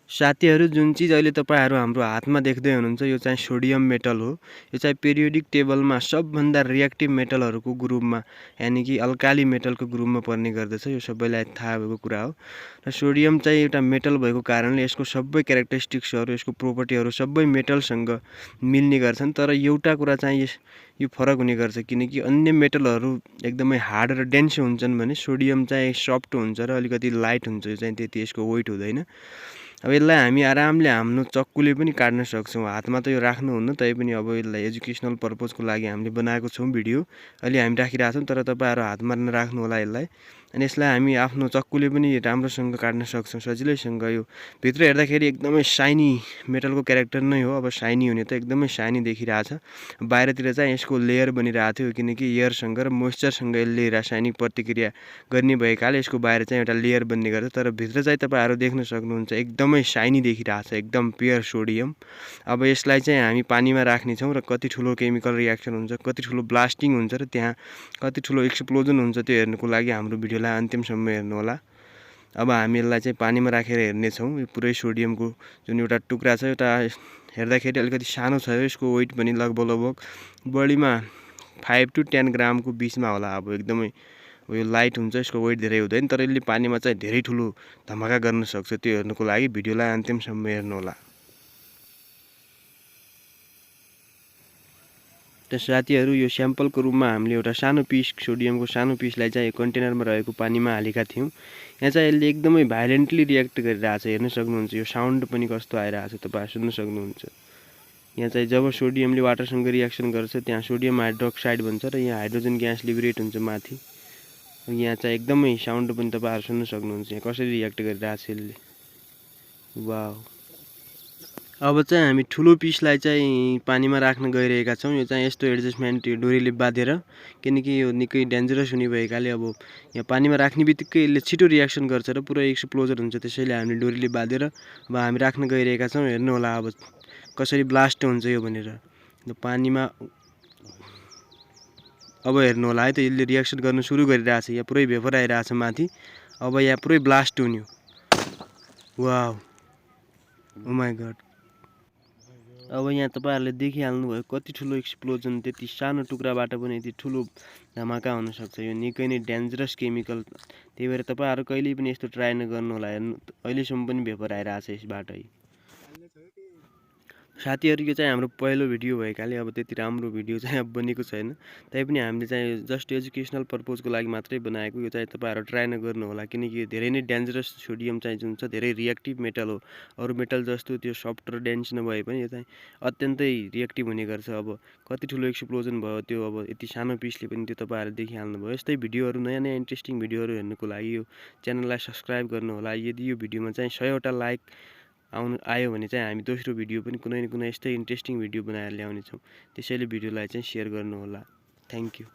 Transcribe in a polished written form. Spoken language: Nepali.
साथीहरु जुन चीज अहिले तपाईहरु हाम्रो हातमा देख्दै हुनुहुन्छ यो चाहिँ सोडियम मेटल हो। यो चाहिँ पेरियोडिक टेबलमा सबभन्दा रिएक्टिभ मेटलहरुको ग्रुपमा यानी कि अल्काली मेटलको ग्रुपमा पर्ने गर्दछ। यो सबैलाई थाहा भएको कुरा हो। र सोडियम चाहिँ एउटा मेटल भएको कारणले यसको सबै क्यारेक्टरिस्टिक्सहरु यसको प्रोपर्टीहरु सबै मेटलसँग मिल्ने गर्छन्। तर एउटा कुरा चाहिँ यो फरक हुने गर्छ किनकि अन्य मेटलहरु एकदमै हार्ड र डेन्स हुन्छन् भने सोडियम चाहिँ सफ्ट हुन्छ र अलिकति लाइट हुन्छ। यो चाहिँ त्यति यसको वेट हुँदैन। अब यसलाई हामी आरामले हाम्रो चक्कुले पनि काट्न सक्छौं। हातमा त यो राख्नु हुन्न, तैपनि अब यसलाई एजुकेशनल पर्पजको लागि हामीले बनाएको छौं भिडियो। अहिले हामी राखिरहेका छौं तर तपाईहरु हातमा नराख्नु होला यसलाई। अनि यसलाई हामी आफ्नो चक्कुले पनि राम्रोसँग काट्न सक्छौं सजिलैसँग। यो भित्र हेर्दाखेरि एकदमै शाइनी मेटलको क्यारेक्टर नै हो। अब शाइनी हुने त एकदमै शाइनी देखिरहेछ। बाहिरतिर चाहिँ यसको लेयर बनिरहेको थियो किनकि एयरसँग र मोइस्चरसँग यसले रासायनिक प्रतिक्रिया गर्ने भएकाले यसको बाहिर चाहिँ एउटा लेयर बन्ने गर्छ। तर भित्र चाहिँ तपाईहरु देख्न सक्नुहुन्छ एकदमै शाइनी देखिरहेछ, एकदम प्योर सोडियम। अब यसलाई चाहिँ हामी पानीमा राख्ने छौं र कति ठुलो केमिकल रियाक्सन हुन्छ, कति ठुलो ब्लास्टिङ हुन्छ र त्यहाँ कति ठुलो एक्सप्लोजन हुन्छ त्यो हेर्नको लागि हाम्रो भिडियोलाई अन्तिमसम्म हेर्नु होला। अब हामी यसलाई चाहिँ पानीमा राखेर हेर्ने छौं। यो पुरै सोडियमको जुन एउटा टुक्रा छ एउटा हेर्दाखेरि अलिकति सानो छ। यसको वेट पनि लगभग बढीमा 5 to 10 ग्रामको बीचमा होला। अब एकदमै यो लाइट हुन्छ, यसको वेट धेरै हुँदैन तर यसले पानीमा चाहिँ धेरै ठुलो धमाका गर्न सक्छ। त्यो हेर्नको लागि भिडियोलाई अन्तिमसम्म हेर्नु होला। त साथीहरु यो स्याम्पलको रूपमा हामीले एउटा सानो पिस सोडियमको सानो पिसलाई चाहिँ कन्टेनरमा रहेको पानीमा हालेका थियौं। यहाँ चाहिँ यसले एकदमै भाइलेन्टली रियाक्ट गरिरहेछ। हेर्न सक्नुहुन्छ यो साउन्ड पनि कस्तो आइरहेछ तपाईहरु सुन्न सक्नुहुन्छ। यहाँ चाहिँ जब सोडियमले वाटरसँग रियाक्सन गर्छ त्यहाँ सोडियम हाइड्रोक्साइड भन्छ र यहाँ हाइड्रोजन ग्यास लिबरेट हुन्छ माथि। यहाँ चाहिँ एकदमै साउन्ड पनि तपाईहरु सुन्न सक्नुहुन्छ। यहाँ कसरी रियाक्ट गरिरहेछ यसले। वाउ। अब चाहिँ हामी ठुलो पिसलाई चाहिँ पानीमा राख्न गइरहेका छौं। यो चाहिँ यस्तो एडजस्टमेन्ट यो डोरीले बाँधेर किनकि यो निकै डेन्जरस हुने भएकाले अब यहाँ पानीमा राख्नेबित्तिकै यसले छिटो रियाक्सन गर्छ र पुरै एक्सप्लोजन हुन्छ। त्यसैले हामीले डोरीले बाँधेर अब हामी राख्न गइरहेका छौं। हेर्नु होला अब कसरी ब्लास्ट हुन्छ यो भनेर। पानीमा अब हेर्नु होला है त यसले रियाक्सन गर्न सुरु गरिरहेछ। यहाँ पुरै भेपर आइरहेछ माथि। अब यहाँ पुरै ब्लास्ट हुने हो। वाउ। Oh my god. अब यहाँ तपाईहरुले देखिहाल्नु भयो कति ठुलो एक्सप्लोजन। त्यति सानो टुक्राबाट पनि यति ठुलो धमाका हुन सक्छ। यो निकै नै डेन्जरस केमिकल। त्यही भएर तपाईहरु कहिल्यै पनि यस्तो ट्राई नगर्नु होला। हेर्नु अहिलेसम्म पनि भेपर आइरहेछ यसबाट। साथीहरु यो चाहिँ हाम्रो पहिलो भिडियो भएकाले अब त्यति राम्रो भिडियो चाहिँ अब बनेको छैन। तैपनि हामीले चाहिँ जस्ट एजुकेशनल पर्पजको लागि मात्रै बनाएको। यो चाहिँ तपाईहरु ट्राई नगर्नु होला किनकि धेरै नै डेन्जरस सोडियम चाहिँ जुन छ धेरै रिएक्टिभ मेटल हो। अरु मेटल जस्तो त्यो सफ्ट र डेन्स नभए पनि यो चाहिँ अत्यन्तै रिएक्टिभ हुने गर्छ। अब कति ठुलो एक्सप्लोजन भयो त्यो अब यति सानो पिसले पनि त्यो तपाईहरुले देखिहाल्नु भयो। यस्तै भिडियोहरु नयाँ नयाँ इन्ट्रेस्टिङ भिडियोहरु हेर्नको लागि यो च्यानललाई सब्स्क्राइब गर्नु होला। यदि यो भिडियोमा चाहिँ 100 वटा लाइक आयो भने चाहिँ हामी दोस्रो भिडियो पनि कुनै न कुनै यस्तै इन्ट्रेस्टिङ भिडियो बनाएर ल्याउने छौं। त्यसैले भिडियोलाई चाहिँ शेयर गर्नु होला। Thank you.